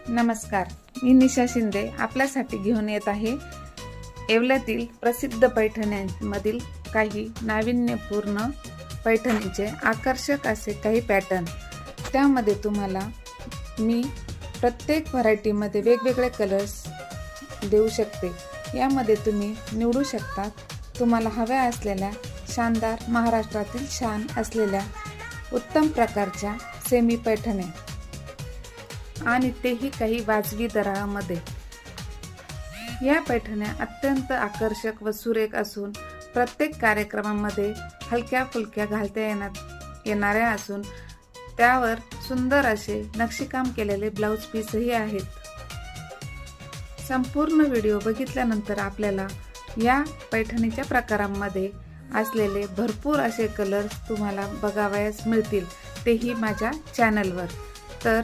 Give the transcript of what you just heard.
नमस्कार, मी निशा शिंदे आपल्यासाठी घेऊन येत आहे येवल्यातील प्रसिद्ध पैठण्यांमधील काही नाविन्यपूर्ण पैठणीचे आकर्षक असे काही पॅटर्न। त्यामध्ये तुम्हाला मी प्रत्येक व्हरायटीमध्ये वेगवेगळे कलर्स देऊ शकते। यामध्ये तुम्ही निवडू शकता तुम्हाला हव्या असलेल्या शानदार महाराष्ट्रातील शान असलेल्या उत्तम प्रकारच्या सेमी पैठण्या आणि तेही काही वाजवी दरामध्ये। या पैठण्या अत्यंत आकर्षक व सुरेख असून प्रत्येक कार्यक्रमामध्ये हलक्या फुलक्या घालता येणाऱ्या असून त्यावर सुंदर असे नक्षीकाम केलेले ब्लाउज पीसही आहेत। संपूर्ण व्हिडिओ बघितल्यानंतर आपल्याला या पैठणीच्या प्रकारांमध्ये असलेले भरपूर असे कलर्स तुम्हाला बघावयास मिळतील, तेही माझ्या चॅनलवर। तर